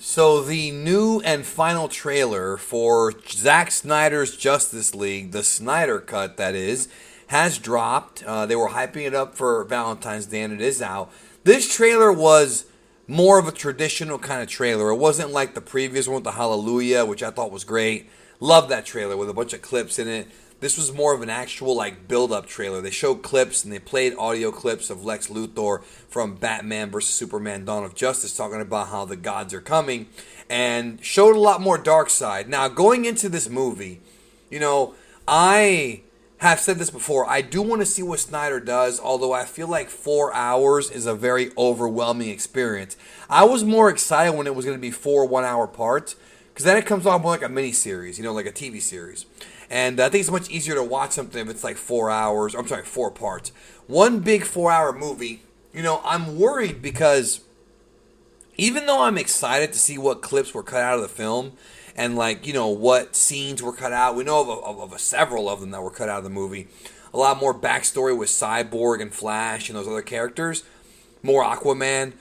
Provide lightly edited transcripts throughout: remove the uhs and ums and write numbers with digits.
So the new and final trailer for Zack Snyder's Justice League, the Snyder Cut that is, has dropped. They were hyping it up for Valentine's Day and it is out. This trailer was more of a traditional kind of trailer. It wasn't like the previous one with the Hallelujah, which I thought was great. Love that trailer with a bunch of clips in it. This was more of an actual like build-up trailer. They showed clips and they played audio clips of Lex Luthor from Batman vs. Superman Dawn of Justice talking about how the gods are coming and showed a lot more dark side. Now, going into this movie, I have said this before. I do want to see what Snyder does, although I feel like 4 hours is a very overwhelming experience. I was more excited when it was going to be 4 1-hour parts because then it comes off more like a mini series, like a TV series. And I think it's much easier to watch something if it's like 4 hours. I'm sorry, 4 parts. One big 4-hour movie, I'm worried because even though I'm excited to see what clips were cut out of the film and what scenes were cut out, we know of several of them that were cut out of the movie. A lot more backstory with Cyborg and Flash and those other characters. More Aquaman,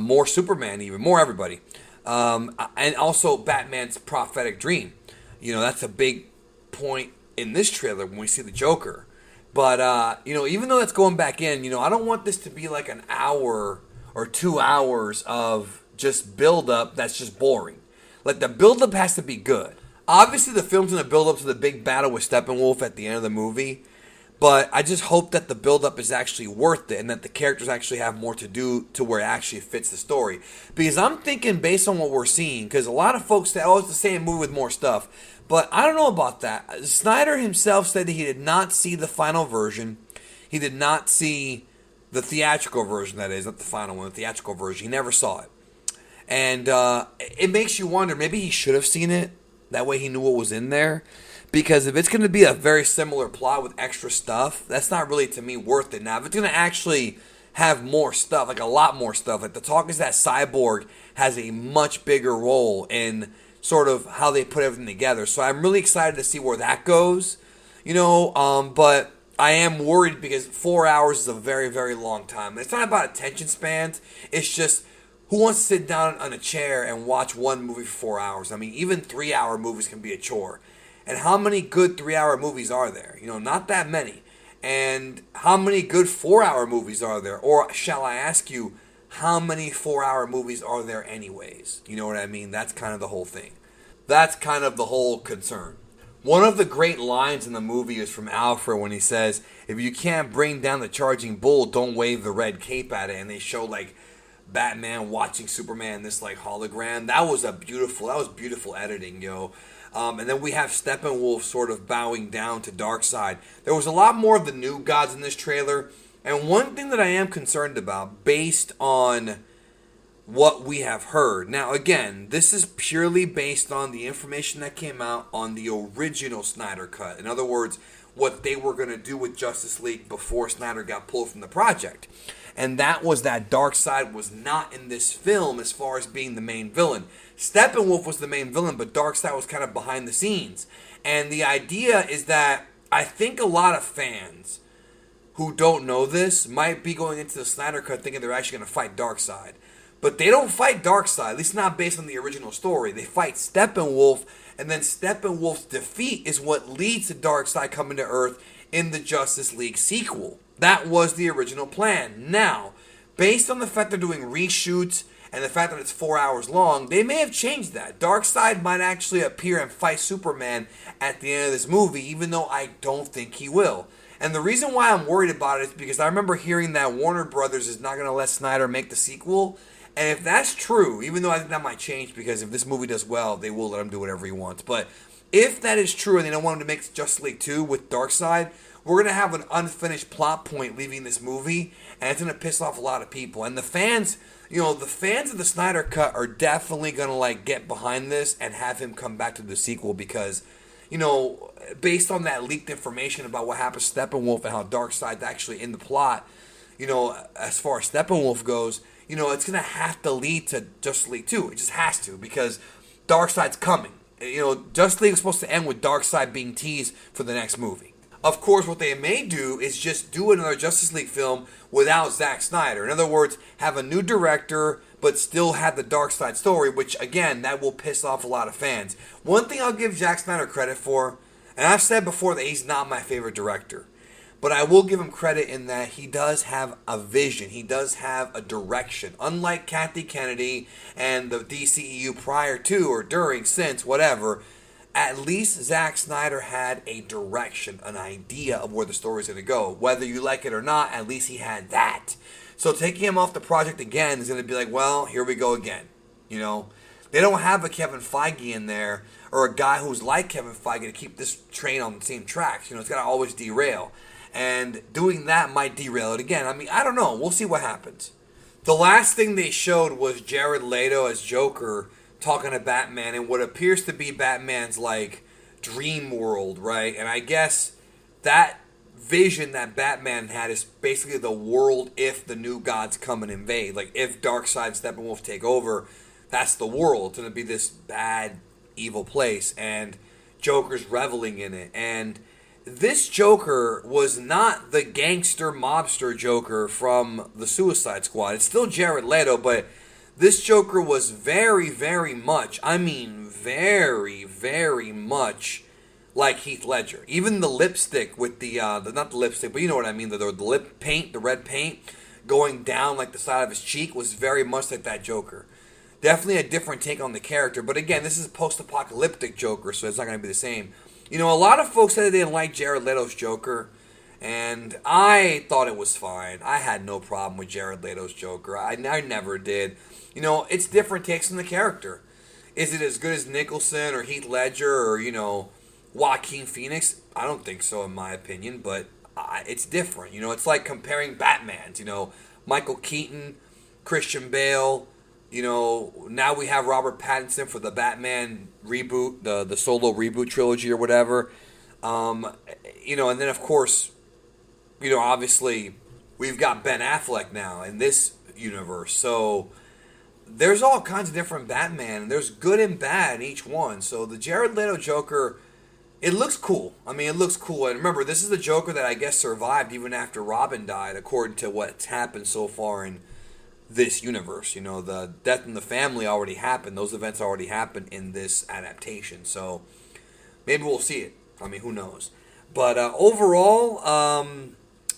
more Superman even, more everybody. And also Batman's prophetic dream. That's a big point in this trailer when we see the Joker. But, even though that's going back in, I don't want this to be like an hour or 2 hours of just build-up that's just boring. Like, the build-up has to be good. Obviously, the film's going to build up to the big battle with Steppenwolf at the end of the movie. But I just hope that the build-up is actually worth it and that the characters actually have more to do to where it actually fits the story. Because I'm thinking, based on what we're seeing, because a lot of folks say, oh, it's the same movie with more stuff. But I don't know about that. Snyder himself said that he did not see the final version. He did not see the theatrical version, that is, not the final one, the theatrical version. He never saw it. And it makes you wonder, maybe he should have seen it. That way he knew what was in there. Because if it's going to be a very similar plot with extra stuff, that's not really, to me, worth it. Now, if it's going to actually have more stuff, like a lot more stuff, like the talk is that Cyborg has a much bigger role in sort of how they put everything together. So I'm really excited to see where that goes, but I am worried because 4 hours is a very, very long time. It's not about attention spans. It's just who wants to sit down on a chair and watch one movie for 4 hours? I mean, even 3-hour movies can be a chore. And how many good 3-hour movies are there? Not that many. And how many good 4-hour movies are there? Or shall I ask you, how many 4-hour movies are there anyways? You know what I mean? That's kind of the whole thing. That's kind of the whole concern. One of the great lines in the movie is from Alfred when he says, if you can't bring down the charging bull, don't wave the red cape at it. And they show Batman watching Superman, this hologram. That was beautiful editing, yo. And then we have Steppenwolf sort of bowing down to Darkseid. There was a lot more of the new gods in this trailer. And one thing that I am concerned about, based on what we have heard. Now, again, this is purely based on the information that came out on the original Snyder Cut. In other words, what they were going to do with Justice League before Snyder got pulled from the project. And that was that Darkseid was not in this film as far as being the main villain. Steppenwolf was the main villain, but Darkseid was kind of behind the scenes. And the idea is that I think a lot of fans who don't know this might be going into the Snyder Cut thinking they're actually going to fight Darkseid. But they don't fight Darkseid, at least not based on the original story. They fight Steppenwolf, and then Steppenwolf's defeat is what leads to Darkseid coming to Earth in the Justice League sequel. That was the original plan. Now, based on the fact they're doing reshoots and the fact that it's 4 hours long, they may have changed that. Darkseid might actually appear and fight Superman at the end of this movie, even though I don't think he will. And the reason why I'm worried about it is because I remember hearing that Warner Brothers is not going to let Snyder make the sequel. And if that's true, even though I think that might change because if this movie does well, they will let him do whatever he wants. But if that is true and they don't want him to make Justice League 2 with Darkseid, we're going to have an unfinished plot point leaving this movie, and it's going to piss off a lot of people. And the fans, the fans of the Snyder Cut are definitely going to get behind this and have him come back to the sequel because, based on that leaked information about what happens to Steppenwolf and how Darkseid's actually in the plot, as far as Steppenwolf goes, it's going to have to lead to Justice League 2. It just has to because Darkseid's coming. Justice League is supposed to end with Darkseid being teased for the next movie. Of course, what they may do is just do another Justice League film without Zack Snyder. In other words, have a new director, but still have the Dark Side story, which, again, that will piss off a lot of fans. One thing I'll give Zack Snyder credit for, and I've said before that he's not my favorite director, but I will give him credit in that he does have a vision. He does have a direction. Unlike Kathy Kennedy and the DCEU prior to or during, since, whatever, at least Zack Snyder had a direction, an idea of where the story's going to go. Whether you like it or not, at least he had that. So taking him off the project again is going to be like, well, here we go again. You know, they don't have a Kevin Feige in there or a guy who's like Kevin Feige to keep this train on the same tracks. You know, it's got to always derail. And doing that might derail it again. I mean, I don't know. We'll see what happens. The last thing they showed was Jared Leto as Joker talking to Batman in what appears to be Batman's, like, dream world, right? And I guess that vision that Batman had is basically the world if the new gods come and invade. Like, if Darkseid, Steppenwolf take over, that's the world. It's going to be this bad, evil place. And Joker's reveling in it. And this Joker was not the gangster mobster Joker from the Suicide Squad. It's still Jared Leto, but this Joker was very, very much, I mean very, very much like Heath Ledger. Even the lipstick with the not the lipstick, but you know what I mean, the lip paint, the red paint going down like the side of his cheek was very much like that Joker. Definitely a different take on the character, but again, this is a post-apocalyptic Joker, so it's not going to be the same. You know, a lot of folks said they didn't like Jared Leto's Joker, and I thought it was fine. I had no problem with Jared Leto's Joker. I never did. You know, it's different takes on the character. Is it as good as Nicholson or Heath Ledger or, you know, Joaquin Phoenix? I don't think so, in my opinion, but it's different. You know, it's like comparing Batmans. You know, Michael Keaton, Christian Bale. You know, now we have Robert Pattinson for the Batman reboot, the solo reboot trilogy or whatever. You know, and then, of course, you know, obviously, we've got Ben Affleck now in this universe. So there's all kinds of different Batman, and there's good and bad in each one. So the Jared Leto Joker, it looks cool. I mean, it looks cool. And remember, this is the Joker that I guess survived even after Robin died, according to what's happened so far in this universe. You know, the death in the family already happened. Those events already happened in this adaptation. So maybe we'll see it. I mean, who knows? But overall,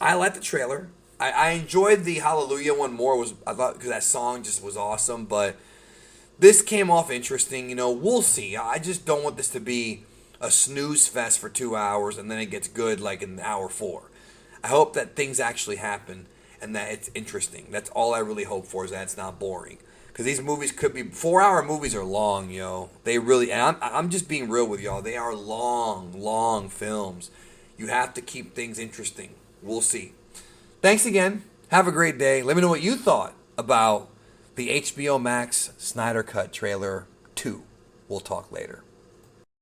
I like the trailer. I enjoyed the Hallelujah one more. I thought because that song just was awesome. But this came off interesting. You know, we'll see. I just don't want this to be a snooze fest for 2 hours and then it gets good like in hour 4. I hope that things actually happen and that it's interesting. That's all I really hope for, is that it's not boring. Because these movies could be 4-hour movies are long, yo. They really. And I'm just being real with y'all. They are long, long films. You have to keep things interesting. We'll see. Thanks again. Have a great day. Let me know what you thought about the HBO Max Snyder Cut trailer 2. We'll talk later.